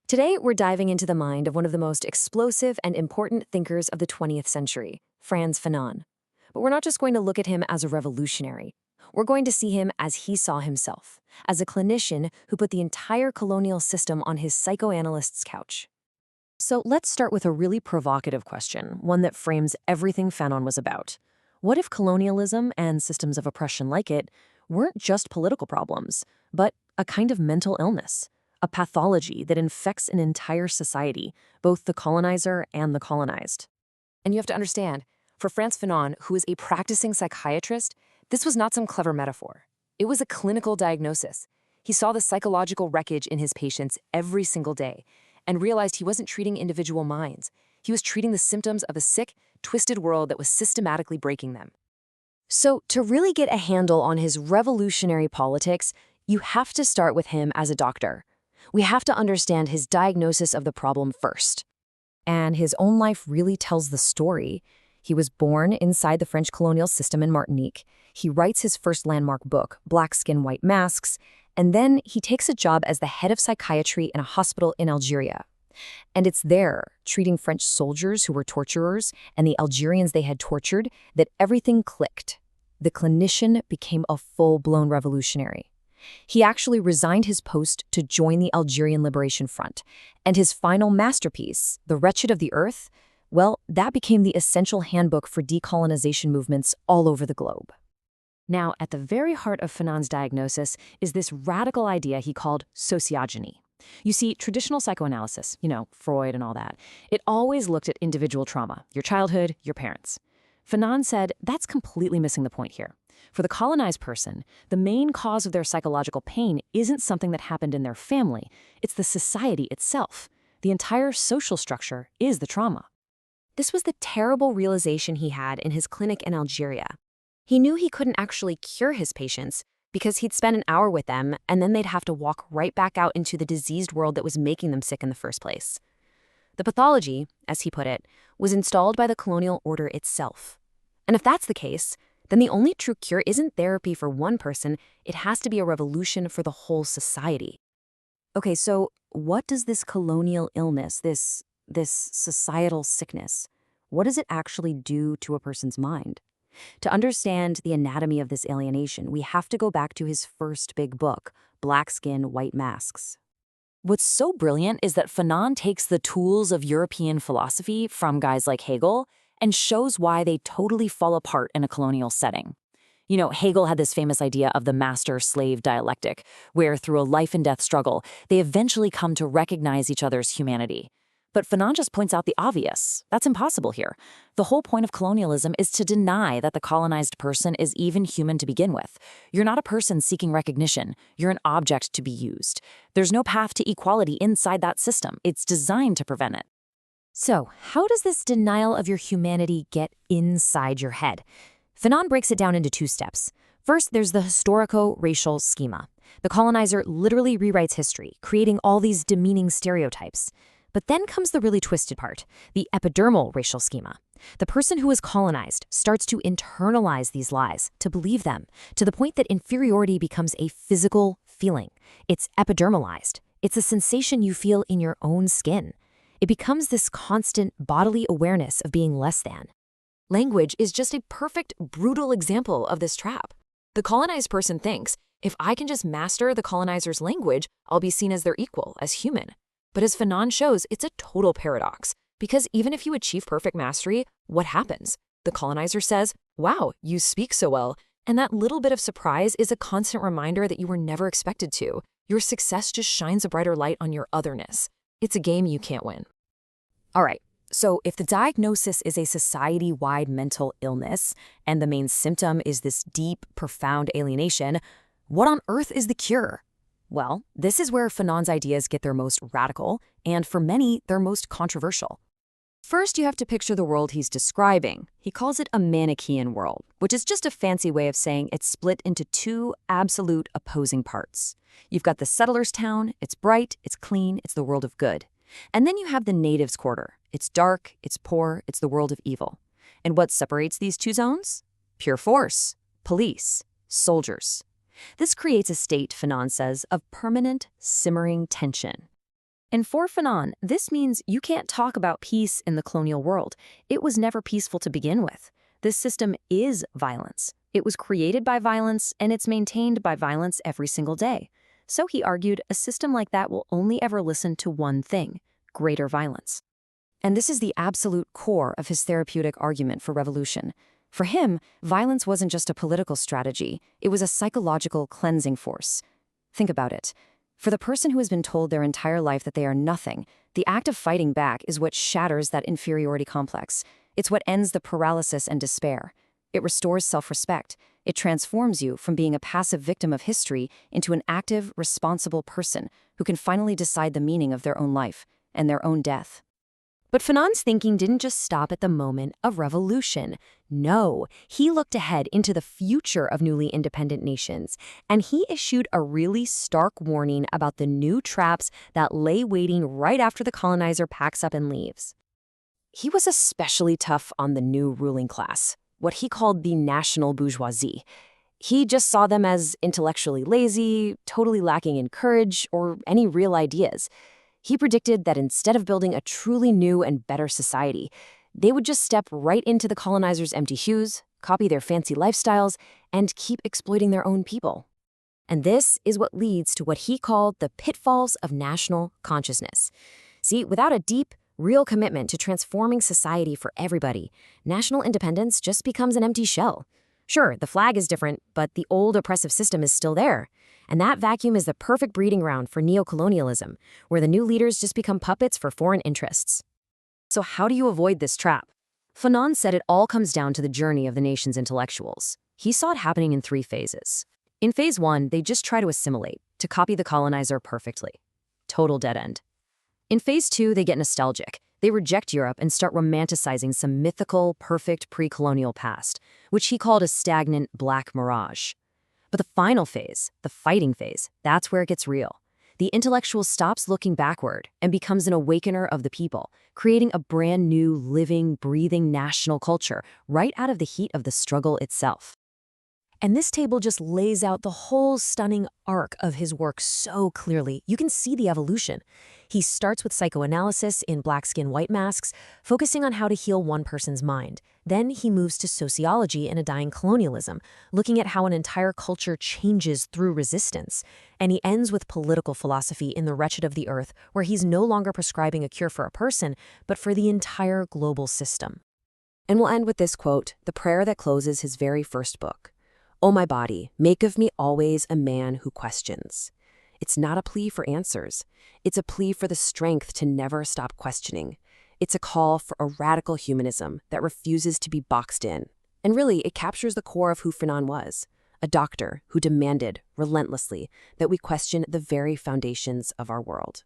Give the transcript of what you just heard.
Today, we're diving into the mind of one of the most explosive and important thinkers of the 20th century, Frantz Fanon. But we're not just going to look at him as a revolutionary. We're going to see him as he saw himself, as a clinician who put the entire colonial system on his psychoanalyst's couch. So let's start with a really provocative question, one that frames everything Fanon was about. What if colonialism and systems of oppression like it weren't just political problems, but a kind of mental illness? A pathology that infects an entire society, both the colonizer and the colonized. And you have to understand, for Frantz Fanon, who is a practicing psychiatrist, this was not some clever metaphor. It was a clinical diagnosis. He saw the psychological wreckage in his patients every single day and realized he wasn't treating individual minds. He was treating the symptoms of a sick, twisted world that was systematically breaking them. So, to really get a handle on his revolutionary politics, you have to start with him as a doctor. We have to understand his diagnosis of the problem first. And his own life really tells the story. He was born inside the French colonial system in Martinique. He writes his first landmark book, Black Skin, White Masks, and then he takes a job as the head of psychiatry in a hospital in Algeria. And it's there, treating French soldiers who were torturers and the Algerians they had tortured, that everything clicked. The clinician became a full-blown revolutionary. He actually resigned his post to join the Algerian Liberation Front, and his final masterpiece, The Wretched of the Earth, well, that became the essential handbook for decolonization movements all over the globe. Now, at the very heart of Fanon's diagnosis is this radical idea he called sociogeny. You see, traditional psychoanalysis, Freud and all that, it always looked at individual trauma, your childhood, your parents. Fanon said that's completely missing the point here. For the colonized person, the main cause of their psychological pain isn't something that happened in their family, it's the society itself. The entire social structure is the trauma. This was the terrible realization he had in his clinic in Algeria. He knew he couldn't actually cure his patients because he'd spend an hour with them and then they'd have to walk right back out into the diseased world that was making them sick in the first place. The pathology, as he put it, was installed by the colonial order itself. And if that's the case, then the only true cure isn't therapy for one person, it has to be a revolution for the whole society. Okay, so what does this colonial illness, this societal sickness, what does it actually do to a person's mind? To understand the anatomy of this alienation, we have to go back to his first big book, Black Skin, White Masks. What's so brilliant is that Fanon takes the tools of European philosophy from guys like Hegel and shows why they totally fall apart in a colonial setting. Hegel had this famous idea of the master-slave dialectic, where through a life-and-death struggle, they eventually come to recognize each other's humanity. But Fanon just points out the obvious. That's impossible here. The whole point of colonialism is to deny that the colonized person is even human to begin with. You're not a person seeking recognition. You're an object to be used. There's no path to equality inside that system. It's designed to prevent it. So, how does this denial of your humanity get inside your head? Fanon breaks it down into two steps. First, there's the historico-racial schema. The colonizer literally rewrites history, creating all these demeaning stereotypes. But then comes the really twisted part, the epidermal racial schema. The person who is colonized starts to internalize these lies, to believe them, to the point that inferiority becomes a physical feeling. It's epidermalized. It's a sensation you feel in your own skin. It becomes this constant bodily awareness of being less than. Language is just a perfect, brutal example of this trap. The colonized person thinks, if I can just master the colonizer's language, I'll be seen as their equal, as human. But as Fanon shows, it's a total paradox, because even if you achieve perfect mastery, what happens? The colonizer says, wow, you speak so well, and that little bit of surprise is a constant reminder that you were never expected to. Your success just shines a brighter light on your otherness. It's a game you can't win. All right, so if the diagnosis is a society-wide mental illness, and the main symptom is this deep, profound alienation, what on earth is the cure? Well, this is where Fanon's ideas get their most radical, and for many, their most controversial. First, you have to picture the world he's describing. He calls it a Manichaean world, which is just a fancy way of saying it's split into two absolute opposing parts. You've got the settler's town, it's bright, it's clean, it's the world of good. And then you have the natives' quarter. It's dark, it's poor, it's the world of evil. And what separates these two zones? Pure force, police, soldiers. This creates a state, Fanon says, of permanent, simmering tension. And for Fanon, this means you can't talk about peace in the colonial world. It was never peaceful to begin with. This system is violence. It was created by violence, and it's maintained by violence every single day. So he argued a system like that will only ever listen to one thing: greater violence. And this is the absolute core of his therapeutic argument for revolution. For him, violence wasn't just a political strategy, it was a psychological cleansing force. Think about it. For the person who has been told their entire life that they are nothing, the act of fighting back is what shatters that inferiority complex. It's what ends the paralysis and despair. It restores self-respect. It transforms you from being a passive victim of history into an active, responsible person who can finally decide the meaning of their own life and their own death. But Fanon's thinking didn't just stop at the moment of revolution. No, he looked ahead into the future of newly independent nations, and he issued a really stark warning about the new traps that lay waiting right after the colonizer packs up and leaves. He was especially tough on the new ruling class, what he called the national bourgeoisie. He just saw them as intellectually lazy, totally lacking in courage or any real ideas. He predicted that instead of building a truly new and better society, they would just step right into the colonizers' empty shoes, copy their fancy lifestyles, and keep exploiting their own people. And this is what leads to what he called the pitfalls of national consciousness. See, without a deep, real commitment to transforming society for everybody, national independence just becomes an empty shell. Sure, the flag is different, but the old oppressive system is still there. And that vacuum is the perfect breeding ground for neocolonialism, where the new leaders just become puppets for foreign interests. So how do you avoid this trap? Fanon said it all comes down to the journey of the nation's intellectuals. He saw it happening in 3 phases. In phase 1, they just try to assimilate, to copy the colonizer perfectly. Total dead end. In phase 2, they get nostalgic. They reject Europe and start romanticizing some mythical, perfect pre-colonial past, which he called a stagnant black mirage. But the final phase, the fighting phase, that's where it gets real. The intellectual stops looking backward and becomes an awakener of the people, creating a brand new, living, breathing national culture right out of the heat of the struggle itself. And this table just lays out the whole stunning arc of his work so clearly. You can see the evolution. He starts with psychoanalysis in Black Skin, White Masks, focusing on how to heal one person's mind. Then he moves to sociology in A Dying Colonialism, looking at how an entire culture changes through resistance. And he ends with political philosophy in The Wretched of the Earth, where he's no longer prescribing a cure for a person, but for the entire global system. And we'll end with this quote, the prayer that closes his very first book. "O my body, make of me always a man who questions." It's not a plea for answers. It's a plea for the strength to never stop questioning. It's a call for a radical humanism that refuses to be boxed in. And really, it captures the core of who Fanon was, a doctor who demanded, relentlessly, that we question the very foundations of our world.